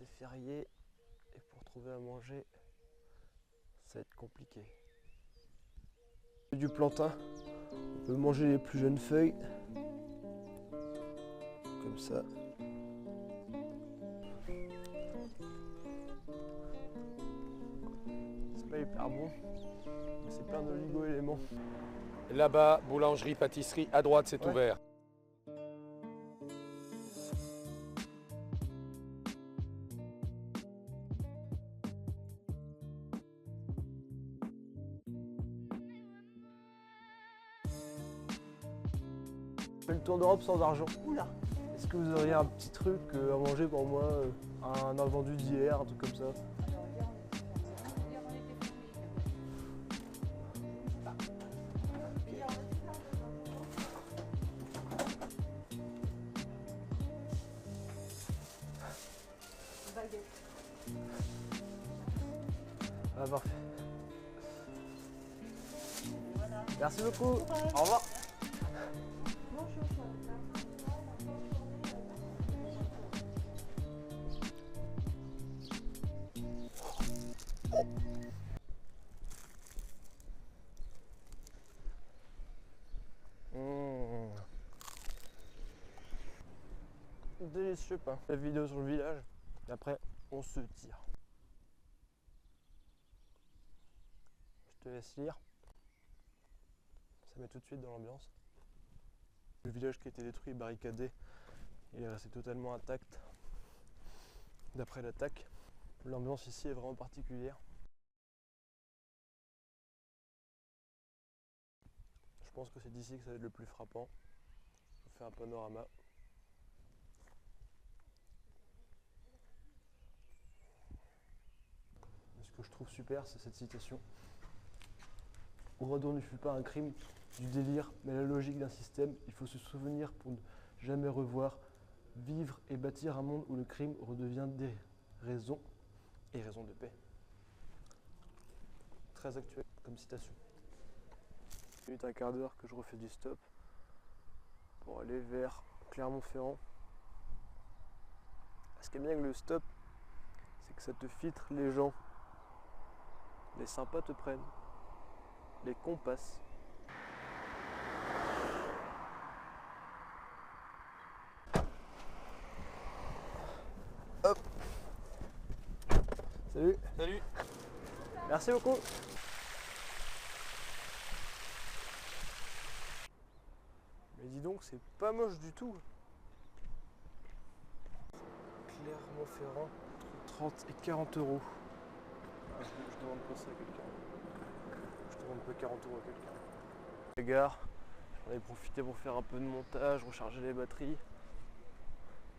c'est férié et pour trouver à manger, ça va être compliqué. Du plantain, on peut manger les plus jeunes feuilles, comme ça. C'est pas hyper bon, mais c'est plein d'oligo-éléments. Là-bas, boulangerie, pâtisserie, à droite c'est ouvert. Je fais le tour d'Europe sans argent. Oula. Est-ce que vous auriez un petit truc à manger pour moi, un invendu d'hier, un truc comme ça? Ah parfait. Merci beaucoup. Au revoir. Délicieux pain. La vidéo sur le village et après on se tire. Je te laisse lire. Ça met tout de suite dans l'ambiance. Le village qui a été détruit, barricadé, il est resté totalement intact. D'après l'attaque, l'ambiance ici est vraiment particulière. Je pense que c'est d'ici que ça va être le plus frappant. Je vous fais un panorama. Et ce que je trouve super, c'est cette citation. Oradour ne fut pas un crime du délire, mais la logique d'un système. Il faut se souvenir pour ne jamais revoir, vivre et bâtir un monde où le crime redevient des raisons et raisons de paix. Très actuel comme citation. Il y a un quart d'heure que je refais du stop pour aller vers Clermont-Ferrand. Ce qui est bien avec le stop, c'est que ça te filtre les gens. Les sympas te prennent, les cons passent. Hop. Salut. Salut. Merci beaucoup. Mais dis donc, c'est pas moche du tout. Clermont-Ferrand, entre 30 et 40 euros. Ah, je demande pas ça à quelqu'un. Je demande pas 40 euros à quelqu'un. Les gars, j'en ai profité pour faire un peu de montage, recharger les batteries.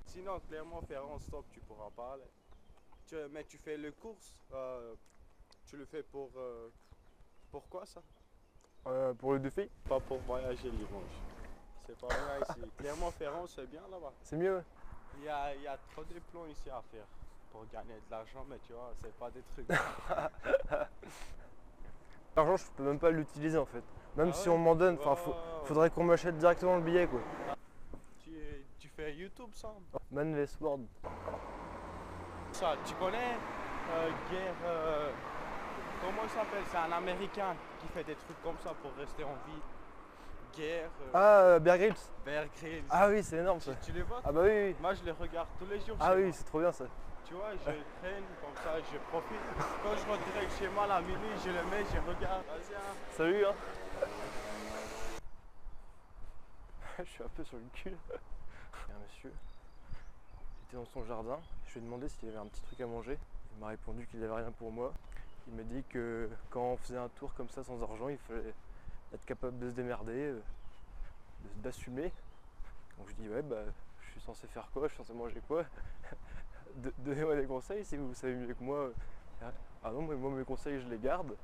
Sinon, Clermont-Ferrand, stop, tu pourras pas aller. Mais tu fais le course, tu le fais pourquoi ça? Pour le défi, Pas pour voyager dimanche. C'est pas bien ici. Clermont-Ferrand, c'est bien là-bas. c'est mieux. Ouais. Il y a trop de plans ici à faire pour gagner de l'argent, mais tu vois, c'est pas des trucs. L'argent, je peux même pas l'utiliser en fait. Même Ah si ouais? on m'en donne, Oh. faudrait qu'on m'achète directement le billet quoi. Tu fais YouTube ça? Manless World. Ça, tu connais Guerre. Comment il s'appelle? C'est un Américain qui fait des trucs comme ça pour rester en vie. Guerre. Bear Grylls. Bear Grylls. Ah oui, c'est énorme ça. Tu les vois? Ah bah oui, oui. Moi je les regarde tous les jours. Ah chez oui, moi. c'est trop bien ça. Tu vois, je traîne comme ça, je profite. Quand je rentre direct chez moi, la minuit, je le mets, je regarde. Vas-y, hein. Salut hein. Je suis un peu sur le cul. Il y a un monsieur, il était dans son jardin. Je lui ai demandé s'il avait un petit truc à manger. Il m'a répondu qu'il n'avait rien pour moi. Il m'a dit que quand on faisait un tour comme ça sans argent, il fallait être capable de se démerder, d'assumer. Donc je dis ouais bah je suis censé faire quoi, je suis censé manger quoi. Donnez-moi des conseils si vous savez mieux que moi. Ah non, mais moi mes conseils je les garde.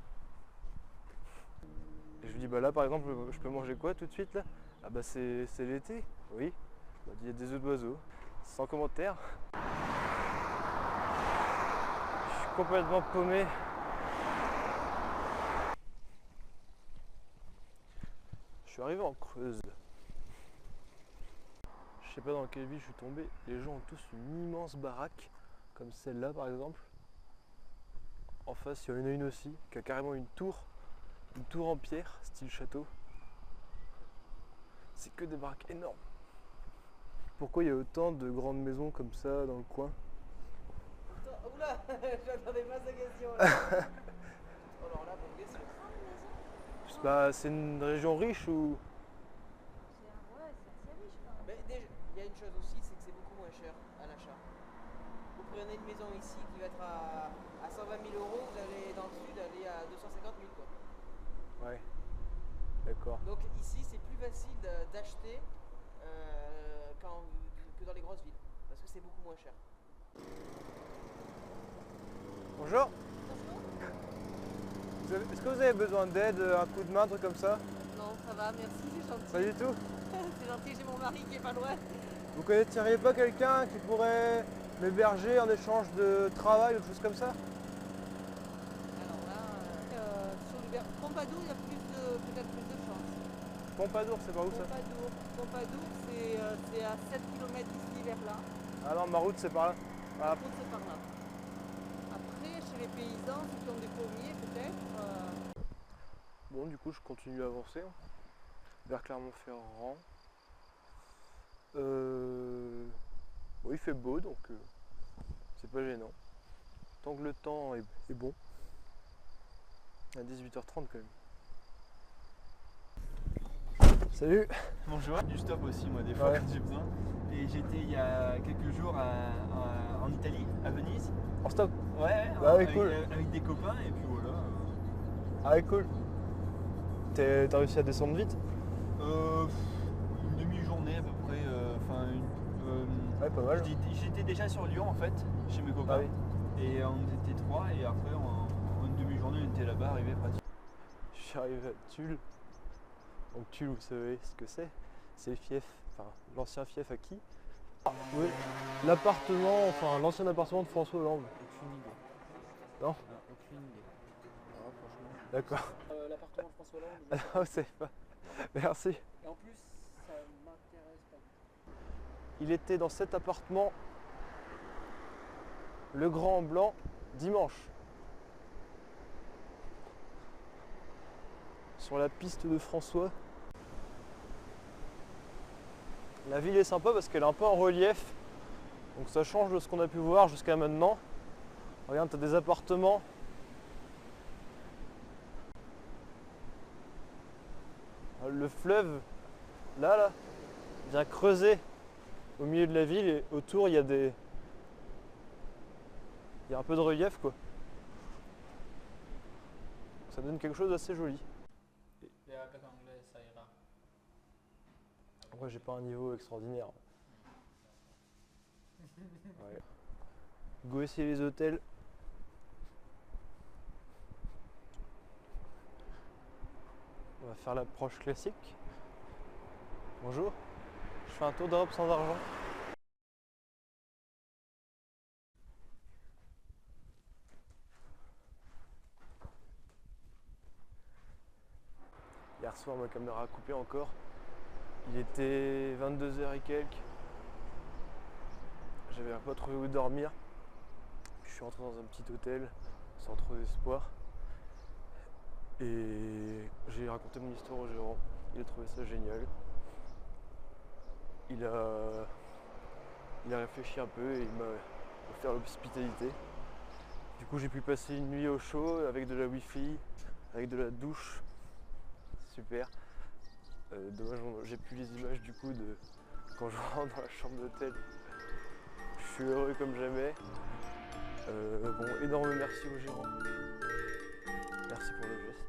Et je lui dis bah là par exemple je peux manger quoi tout de suite là? Ah bah c'est l'été, oui. Bah, il y a des œufs d'oiseaux. Sans commentaire. Je suis complètement paumé. Je suis arrivé en Creuse. Je sais pas dans quelle ville je suis tombé. Les gens ont tous une immense baraque, comme celle-là par exemple. En face, il y en a une aussi qui a carrément une tour en pierre, style château. C'est que des baraques énormes. Pourquoi il y a autant de grandes maisons comme ça dans le coin? Oula, j'attendais pas sa question là. Alors là, bonne question. Je sais pas, c'est une région riche ou... Ouais, c'est assez riche quand même. Mais déjà, il y a une chose aussi, c'est que c'est beaucoup moins cher à l'achat. Vous prenez une maison ici qui va être à 120 000 euros, vous allez dans le sud aller à 250 000 quoi. Ouais, d'accord. Donc ici, c'est plus facile d'acheter que dans les grosses villes, parce que c'est beaucoup moins cher. Bonjour. Est-ce que vous avez besoin d'aide, un coup de main, un truc comme ça? Non, ça va, merci, c'est gentil. Pas du tout. C'est gentil, j'ai mon mari qui est pas loin. Vous connaîtriez pas quelqu'un qui pourrait m'héberger en échange de travail ou des choses comme ça? Alors là, sur le Pompadour, il y a peut-être plus de chance. Pompadour, c'est par où ça? Pompadour, c'est à 7 km d'ici vers là. Ah non, ma route c'est par là. La route, c'est par là. Après, chez les paysans, ceux qui ont des pommiers, peut-être. Bon, du coup, je continue à avancer vers Clermont-Ferrand. Bon, il fait beau, donc c'est pas gênant. Tant que le temps est bon. À 18h30 quand même. Salut. Bonjour, du stop aussi moi des fois Ouais. quand j'ai besoin. Et j'étais il y a quelques jours en Italie, à Venise. En stop. Ouais, Ah ouais, avec, cool. avec des copains et puis voilà. Ah ouais, cool. T'as réussi à descendre vite? Une demi-journée à peu près, Ouais, pas mal. J'étais déjà sur Lyon en fait, chez mes copains. Ah oui. Et on était trois et après en une demi-journée on était là-bas, arrivé pratique. Je suis arrivé à Tulle. Donc Tulle, vous savez ce que c'est? C'est le fief, enfin l'ancien fief à qui? Oui, l'appartement, enfin l'ancien appartement de François Hollande. Aucune idée. Non? Aucune idée. Alors, franchement. D'accord. L'appartement de François Hollande. Ah non, vous savez pas. Merci. Et en plus, ça m'intéresse pas. Il était dans cet appartement, le Grand Blanc, dimanche. Sur la piste de François. La ville est sympa parce qu'elle est un peu en relief. Donc ça change de ce qu'on a pu voir jusqu'à maintenant. Regarde, t'as des appartements. Le fleuve, là, vient creuser au milieu de la ville et autour il y a des... Il y a un peu de relief quoi. Ça donne quelque chose d'assez joli. Et avec l'anglais, ça ira. Après j'ai pas un niveau extraordinaire. Ouais. Go essayer les hôtels. On va faire l'approche classique. Bonjour. Je fais un tour d'Europe sans argent. Hier soir ma caméra a coupé encore. Il était 22h et quelques. J'avais pas trouvé où dormir. Je suis rentré dans un petit hôtel sans trop d'espoir. Et j'ai raconté mon histoire au gérant. Il a trouvé ça génial. Il a réfléchi un peu et il m'a offert l'hospitalité. Du coup j'ai pu passer une nuit au chaud avec de la wifi, avec de la douche. Super. Dommage, j'ai plus les images du coup de quand je rentre dans la chambre d'hôtel. Je suis heureux comme jamais. Bon, énorme merci au gérant. Merci pour le geste.